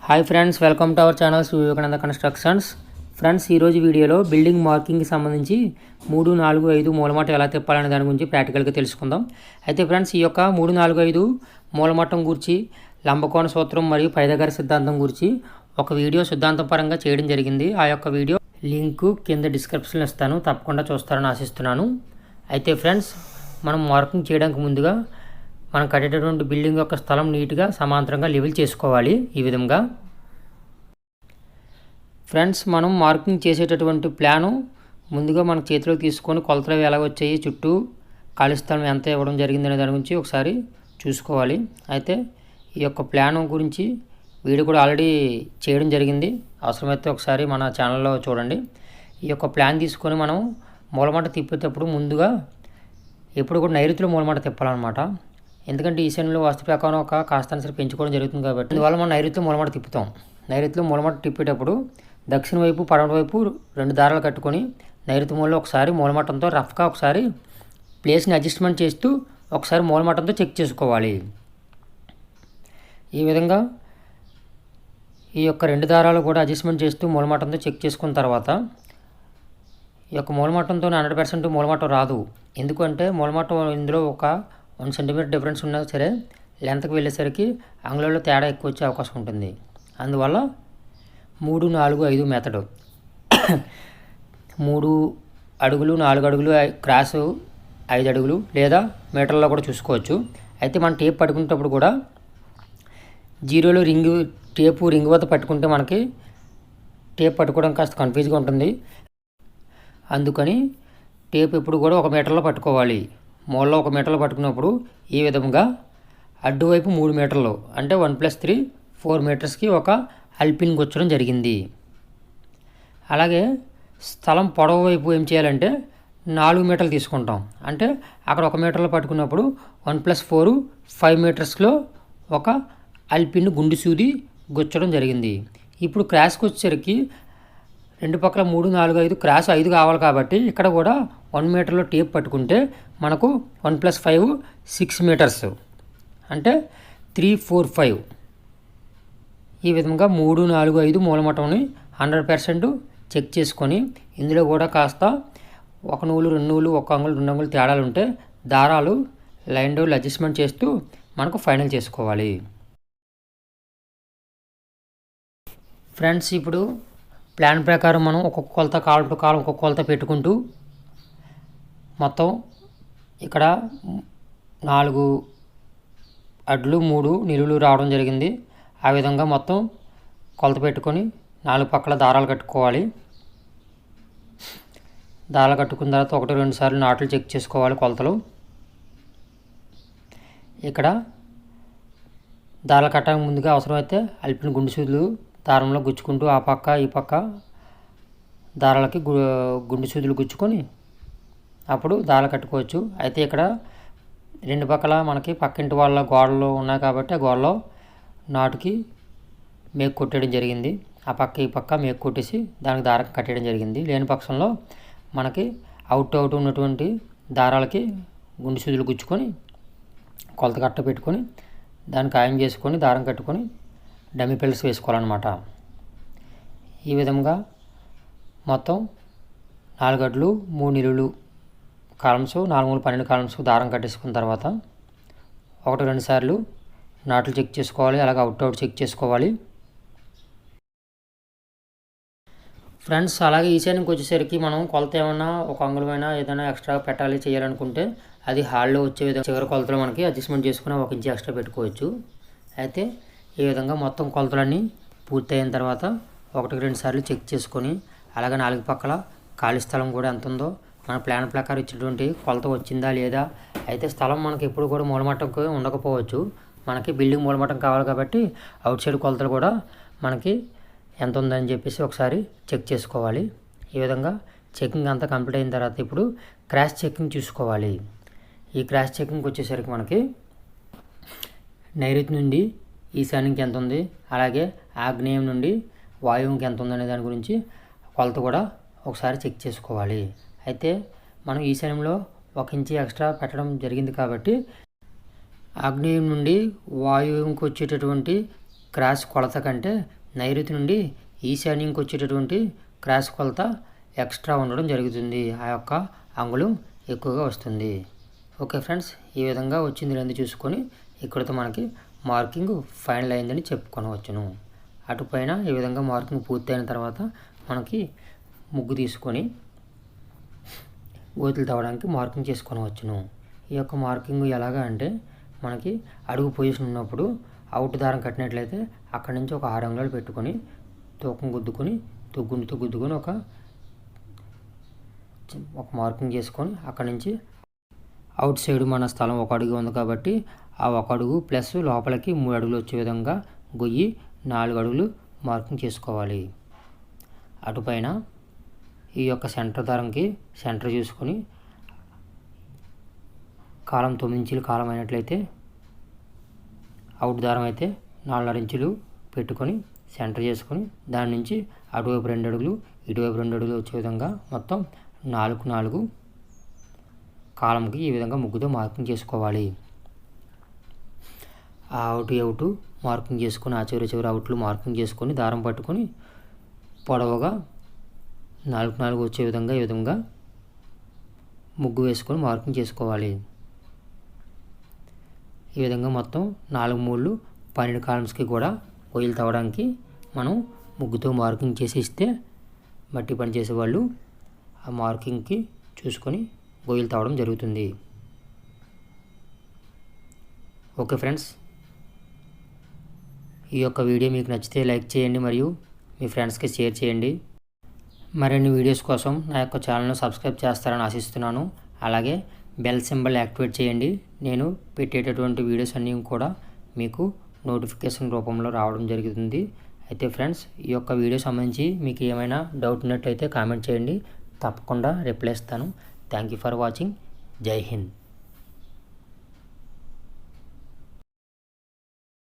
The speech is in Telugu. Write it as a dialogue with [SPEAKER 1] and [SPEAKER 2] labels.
[SPEAKER 1] Hi friends, welcome to our channel Sri Vivekananda constructions. Friends, ఈరోజు వీడియోలో బిల్డింగ్ మార్కింగ్కి సంబంధించి 3, 4, 5 మూలమట్టం ఎలా తిప్పాలనే దాని గురించి ప్రాక్టికల్గా తెలుసుకుందాం. అయితే ఫ్రెండ్స్, ఈ యొక్క 3, 4, 5 మూలమట్టం గురించి, లంబకోణ సూత్రం మరియు పైథాగరస్ సిద్ధాంతం గురించి ఒక వీడియో సిద్ధాంతం పరంగా చేయడం జరిగింది. ఆ యొక్క వీడియో లింకు కింద డిస్క్రిప్షన్లో ఇస్తాను, తప్పకుండా చూస్తారని ఆశిస్తున్నాను. అయితే ఫ్రెండ్స్, మనం మార్కింగ్ చేయడానికి ముందుగా మనం కట్టేటటువంటి బిల్డింగ్ యొక్క స్థలం నీట్గా సమాంతరంగా లెవెల్ చేసుకోవాలి. ఈ విధంగా ఫ్రెండ్స్, మనం మార్కింగ్ చేసేటటువంటి ప్లాను ముందుగా మన చేతిలోకి తీసుకొని కొలతలు ఎలా వచ్చాయి, చుట్టూ ఖాళీ స్థలం ఎంత ఇవ్వడం జరిగిందనే దాని గురించి ఒకసారి చూసుకోవాలి. అయితే ఈ యొక్క ప్లాన్ గురించి వీడియో కూడా ఆల్రెడీ చేయడం జరిగింది, అవసరమైతే ఒకసారి మన ఛానల్లో చూడండి. ఈ యొక్క ప్లాన్ తీసుకొని మనం మూలమాట తిప్పేటప్పుడు ముందుగా ఎప్పుడు కూడా నైరుతిలో మూలమాట తిప్పాలన్నమాట. ఎందుకంటే ఈశాన్యంలో వాస్తు ప్రకారం ఒక కాస్తాన్సరి పెంచుకోవడం జరుగుతుంది కాబట్టి అందువల్ల మనం నైరుతిలో మూలమాట తిప్పుతాం. నైరుతిలో మూలమాట తిప్పేటప్పుడు దక్షిణ వైపు, పడమటి వైపు 2 దారాలు కట్టుకొని నైరుతి మూలలో ఒకసారి మూలమట్టంతో రఫ్గా ఒకసారి ప్లేస్ని అడ్జస్ట్మెంట్ చేస్తూ ఒకసారి మూలమట్టంతో చెక్ చేసుకోవాలి. ఈ విధంగా ఈ యొక్క 2 దారాలు కూడా అడ్జస్ట్మెంట్ చేస్తూ మూలమట్టంతో చెక్ చేసుకున్న తర్వాత ఈ యొక్క మూలమట్టంతో 100% మూలమట్టం రాదు. ఎందుకంటే మూలమట్టం ఇందులో ఒక 1 సెంటీమీటర్ డిఫరెన్స్ ఉన్నా సరే లెంత్కి వెళ్ళేసరికి అంగుళంలో తేడా ఎక్కువ వచ్చే అవకాశం ఉంటుంది. అందువల్ల 3, 4, 5 మెథడు 3 అడుగులు, 4 అడుగులు, క్రాసు 5 అడుగులు లేదా మీటర్లో కూడా చూసుకోవచ్చు. అయితే మనం టేప్ పట్టుకునేటప్పుడు కూడా జీరోలో టేపు రింగ్ వద్ద పట్టుకుంటే మనకి టేప్ పట్టుకోవడం కాస్త కన్ఫ్యూజ్గా ఉంటుంది. అందుకని టేప్ ఎప్పుడు కూడా 1 మీటర్లో పట్టుకోవాలి. మూలలో 1 మీటర్లో పట్టుకున్నప్పుడు ఈ విధంగా అడ్డువైపు 3 మీటర్లు అంటే 1+3 4 మీటర్స్కి ఒక అల్పిన్ గుచ్చడం జరిగింది. అలాగే స్థలం పొడవు వైపు ఏం చేయాలంటే 4 మీటర్లు తీసుకుంటాం. అంటే అక్కడ 1 మీటర్లో పట్టుకున్నప్పుడు 1+4 5 మీటర్స్లో ఒక అల్పిన్ గుండు సూది గుచ్చడం జరిగింది. ఇప్పుడు క్రాస్కి వచ్చేసరికి 2 పక్కల 3, 4, 5 క్రాస్ 5 కావాలి కాబట్టి ఇక్కడ కూడా 1 మీటర్లో టేప్ పట్టుకుంటే మనకు 1+5 6 మీటర్స్ అంటే 3, 4, 5 ఈ విధంగా 3, 4, 5 మూలమట్టంని 100% చెక్ చేసుకొని ఇందులో కూడా కాస్త 1 నూలు, 2 నూలు, 1 అంగుళం, 2 అంగుళం తేడాలు ఉంటే దారాలు లైన్ డౌన్లు అడ్జస్ట్మెంట్ చేస్తూ మనకు ఫైనల్ చేసుకోవాలి. ఫ్రెండ్స్, ఇప్పుడు ప్లాన్ ప్రకారం మనం ఒక్కొక్క కొలత కాలం టు కాలం ఒక్కొక్క కొలత పెట్టుకుంటూ మొత్తం ఇక్కడ 4 అడ్లు 3 నిలువులు రావడం జరిగింది. ఆ విధంగా మొత్తం కొలత పెట్టుకొని 4 పక్కల దారాలు కట్టుకోవాలి. దారాలు కట్టుకున్న తర్వాత 1, 2 సార్లు నాట్లు చెక్ చేసుకోవాలి కొలతలు. ఇక్కడ దారాలు కట్టడానికి ముందుగా అవసరమైతే అల్పిన గుండు సూదులు దారంలో గుచ్చుకుంటూ ఆ పక్క ఈ పక్క దారాలకి గుండు సూదులు గుచ్చుకొని అప్పుడు దారాలు కట్టుకోవచ్చు. అయితే ఇక్కడ 2 పక్కల మనకి పక్కింటి వాళ్ళ గోడలు ఉన్నాయి కాబట్టి ఆ గోడలో నాటుకి మేకు కొట్టేయడం జరిగింది. ఆ పక్క ఈ పక్క మేకు కొట్టేసి దానికి దారం కట్టేయడం జరిగింది. లేని పక్షంలో మనకి అవుట్ ఉన్నటువంటి దారాలకి గుండు సూదులు గుచ్చుకొని కొలత కట్ట పెట్టుకొని దాన్ని ఖాయం చేసుకొని దారం కట్టుకొని డమ్మీ పిల్లర్స్ వేసుకోవాలన్నమాట. ఈ విధంగా మొత్తం 4 అడ్లు 3 నిలువులు కాలమ్స్ 4, 3, 12 కాలమ్స్ దారం కట్టేసుకున్న తర్వాత 1, 2 సార్లు నాట్లు చెక్ చేసుకోవాలి. అలాగే అవుట్ చెక్ చేసుకోవాలి. ఫ్రెండ్స్, అలాగే ఈశాన్యంకి వచ్చేసరికి మనం కొలత ఏమన్నా 1 అంగుళమైనా ఏదైనా ఎక్స్ట్రా పెట్టాలి చేయాలనుకుంటే అది హాల్లో వచ్చే విధంగా చివరి కొలతలు మనకి అడ్జస్ట్మెంట్ చేసుకుని 1 ఇంచ్ ఎక్స్ట్రా పెట్టుకోవచ్చు. అయితే ఈ విధంగా మొత్తం కొలతలన్నీ పూర్తయిన తర్వాత 1, 2 సార్లు చెక్ చేసుకొని అలాగే 4 పక్కల ఖాళీ స్థలం కూడా ఎంత ఉందో మన ప్లాన్ ప్రకారం ఇచ్చినటువంటి కొలత వచ్చిందా లేదా. అయితే స్థలం మనకి ఎప్పుడు కూడా మూలమట్టంకి ఉండకపోవచ్చు. మనకి బిల్డింగ్ మూలమట్టం కావాలి కాబట్టి అవుట్ సైడ్ కొలతలు కూడా మనకి ఎంత ఉందని చెప్పేసి ఒకసారి చెక్ చేసుకోవాలి. ఈ విధంగా చెకింగ్ అంతా కంప్లీట్ అయిన తర్వాత ఇప్పుడు క్రాస్ చెకింగ్ చూసుకోవాలి. ఈ క్రాస్ చెకింగ్ వచ్చేసరికి మనకి నైరుతి నుండి ఈశాన్యంకి ఎంత ఉంది, అలాగే ఆగ్నేయం నుండి వాయువుకి ఎంత ఉందనే దాని గురించి కొలత కూడా ఒకసారి చెక్ చేసుకోవాలి. అయితే మనం ఈశాన్యంలో 1 ఇంచ్ ఎక్స్ట్రా పెట్టడం జరిగింది కాబట్టి ఆగ్నేయం నుండి వాయువుకి వచ్చేటటువంటి క్రాస్ కొలత కంటే నైరుతి నుండి ఈశాన్యంకి వచ్చేటటువంటి క్రాస్ కొలత ఎక్స్ట్రా ఉండడం జరుగుతుంది. ఆ యొక్క అంగుళం ఎక్కువగా వస్తుంది. ఓకే ఫ్రెండ్స్, ఈ విధంగా వచ్చింది రెండు చూసుకొని ఇక్కడితో మనకి మార్కింగ్ ఫైనల్ అయిందని చెప్పుకొనవచ్చును. అటుపైన ఈ విధంగా మార్కింగ్ పూర్తయిన తర్వాత మనకి ముగ్గు తీసుకొని గోతులు తవ్వడానికి మార్కింగ్ చేసుకొనవచ్చును. ఈ యొక్క మార్కింగ్ ఎలాగా అంటే మనకి అడుగు పొజిషన్ ఉన్నప్పుడు అవుట్ దారం కట్టినట్లయితే అక్కడి నుంచి ఒక 6 అంగుళాలు పెట్టుకొని తూకం గుద్దుకొని గుండుతో గుద్దుకొని ఒక మార్కింగ్ చేసుకొని అక్కడి నుంచి అవుట్ సైడ్ మన స్థలం 1 అడుగు ఉంది కాబట్టి ఆ 1 అడుగు ప్లస్ లోపలికి 3 అడుగులు వచ్చే విధంగా గొయ్యి 4 అడుగులు మార్కింగ్ చేసుకోవాలి. అటుపైన ఈ యొక్క సెంటర్ దారంకి సెంటర్ చూసుకొని కాలం 9 ఇంచులు కాలం అయినట్లయితే అవుట్ దారం అయితే 4.5 ఇంచులు పెట్టుకొని సెంటర్ చేసుకొని దాని నుంచి అటువైపు 2 అడుగులు ఇటువైపు 2 అడుగులు వచ్చే విధంగా మొత్తం 4 కాలంకి ఈ విధంగా ముగ్గుతో మార్కింగ్ చేసుకోవాలి. ఆ అవుట్ మార్కింగ్ చేసుకొని ఆ చివరి అవుట్లు మార్కింగ్ చేసుకొని దారం పట్టుకొని పొడవుగా 4 వచ్చే విధంగా ఈ విధంగా ముగ్గు వేసుకొని మార్కింగ్ చేసుకోవాలి. ఈ విధంగా మొత్తం 4 మూళ్ళు 12 కాలమ్స్కి కూడా గొయ్యలు తవ్వడానికి మనం ముగ్గుతో మార్కింగ్ చేసి ఇస్తే మట్టి పని చేసేవాళ్ళు ఆ మార్కింగ్కి చూసుకొని గొయ్యలు తవ్వడం జరుగుతుంది. ఓకే ఫ్రెండ్స్, ఈ యొక్క వీడియో మీకు నచ్చితే లైక్ చేయండి మరియు మీ ఫ్రెండ్స్కి షేర్ చేయండి. మరిన్ని వీడియోస్ కోసం నా యొక్క ఛానల్ను సబ్స్క్రైబ్ చేస్తారని ఆశిస్తున్నాను. అలాగే బెల్ సింబల్ యాక్టివేట్ చేయండి. నేను పెట్టేటటువంటి వీడియోస్ అన్నీ కూడా మీకు నోటిఫికేషన్ రూపంలో రావడం జరుగుతుంది. అయితే ఫ్రెండ్స్, ఈ యొక్క వీడియో సంబంధించి మీకు ఏమైనా డౌట్ ఉన్నట్లయితే కామెంట్ చేయండి. తప్పకుండా రిప్లై ఇస్తాను. Thank you for watching. జై హింద్.